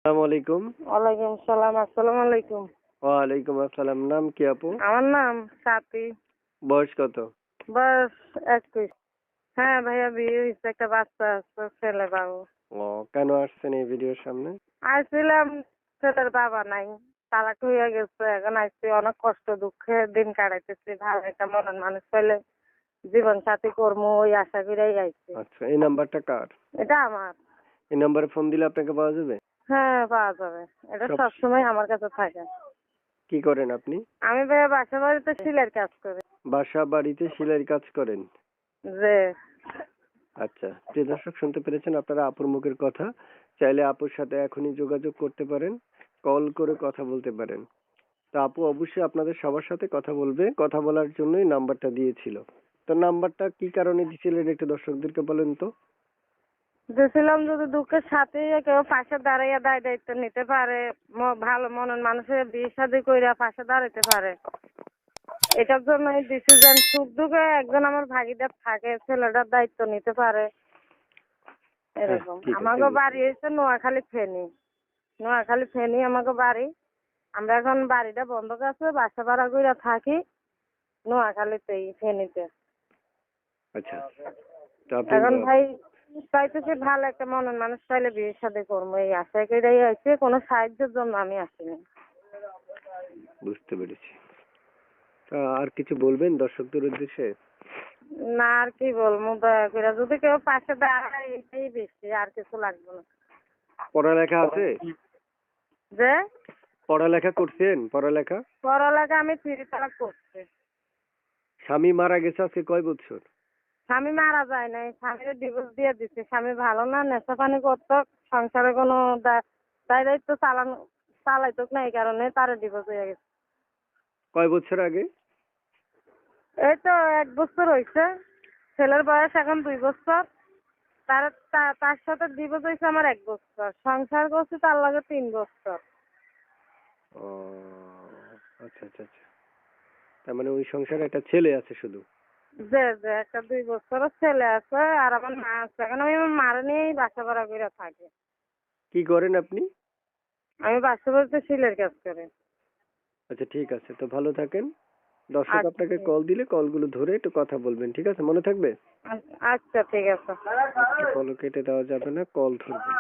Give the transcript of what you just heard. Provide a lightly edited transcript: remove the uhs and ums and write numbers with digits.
আসসালামু আলাইকুম। ওয়ালাইকুম সালাম। আসসালামু আলাইকুম। ওয়ালাইকুম আসসালাম। নাম কি আপু? আমার নাম সাথী। বয়স কত? বয়স 21। হ্যাঁ ভাইয়া, বিয়ে হয়েছে, একটা বাচ্চা আছে, ছেলে বাবু। ও, কেন আসছেন এই ভিডিওর সামনে? আসছিলাম, ছেলের বাবা নাই, তালাক হয়ে গেছে। এখন আসছি, অনেক কষ্ট দুঃখে দিন কাটাইতেছি। ভালো একটা মনের মানুষ পেলে জীবন সাথী কর্ম ওই আশা করেই আইছি। আচ্ছা, এই নাম্বারটা কার? এটা আমার। এই নাম্বারে ফোন দিলে আপনাকে পাওয়া যাবে? হ্যাঁ, পাওয়া যাবে। এটা সব সবসময় আমার কাছে থাকে। কি করেন আপনি? আমি ভাইয়া বাসা বাড়িতে সিলাইয়ের কাজ করি। বাসা বাড়িতে সেলাইয়ের কাজ করেন? যে আচ্ছা, প্রিয় দর্শক, শুনতে পেরেছেন আপনারা আপুর মুখের কথা। চাইলে আপুর সাথে এখনই যোগাযোগ করতে পারেন, কল করে কথা বলতে পারেন। তো আপু অবশ্যই আপনাদের সবার সাথে কথা বলবে, কথা বলার জন্যই নাম্বারটা দিয়েছিল। তো নাম্বারটা কি কারণে দিয়েছিলেন একটু দর্শকদেরকে বলেন তো। দিয়েছিলাম যদি দুঃখের সাথে কেউ পাশে দাঁড়াইয়া দায় দায়িত্ব নিতে পারে, ভালো মনের মানুষের বিয়ে শাদী কইরা পাশে দাঁড়াইতে পারে, এটার জন্য ডিসিশন। সুখ দুঃখে একজন আমার ভাগিদার থাকে, ছেলেটার দায়িত্ব নিতে পারে, হ্যাঁ, এরকম। ঠিক আছে, আমাকে বুঝতে বাড়ি পেরেছি। হচ্ছে নোয়াখালী ফেনী আমাকে বাড়ি। আমরা এখন বাড়িটা বন্ধক আছে, বাসা ভাড়া কইরা থাকি নোয়াখালীতেই, ফেনীতে। আচ্ছা, তো আপনি এখন ভাই চাইতেছি ভালো একটা মনের মানুষ পাইলে বিয়ে শাদী করবো, এই আশায় করেই আছে। কোনো সাহায্যের জন্য আমি আসিনি। বুঝতে পেরেছি। তা আর কিছু বলবেন দর্শকদের উদ্দেশ্যে? না, আর কি বলবো, দয়া করে যদি কেউ পাশে দাঁড়ায় এটাই বেশি, আর কিছু লাগবে না। পড়ালেখা আছে? যে পড়ালেখা করছেন? পড়ালেখা? পড়ালেখা আমি 3 তালাক করছি। স্বামী মারা গেছে আজকে কয় বছর? স্বামী মারা যায় নাই, স্বামীর ডিভোর্স দিয়ে দিচ্ছে। স্বামী ভালো না, নেশা পানি করতো, সংসারে কোনো দায় দায়িত্ব চালাইতো না, এই কারণে তার ডিভোর্স হয়ে গেছে। কয় বছর আগে? এই তো 1 বছর হয়েছে। ছেলের বয়স এখন 2 বছর। তার সাথে ডিভোর্স হয়েছে আমার 1 বছর। সংসার করছি তার লাগে 3 বছর। ও, আচ্ছা আচ্ছা আচ্ছা। তার মানে ওই সংসারে একটা ছেলে আছে শুধু? যে একটা 2 বছরের ছেলে আছে, আর আমার মা আছে। এখন আমি আমার মারে নিয়েই বাসা ভাড়া করে থাকি। কি করেন আপনি? আমি বাসা বাড়িতে সিলের কাজ করি। আচ্ছা, ঠিক আছে, তো ভালো থাকেন। দর্শক আচ্ছা আপনাকে ঠিক কল দিলে কলগুলো ধরে একটু কথা বলবেন, ঠিক আছে? মনে থাকবে? আচ্ছা ঠিক আছে। আজকে কল কেটে দেওয়া যাবে না, কল ধরবেন।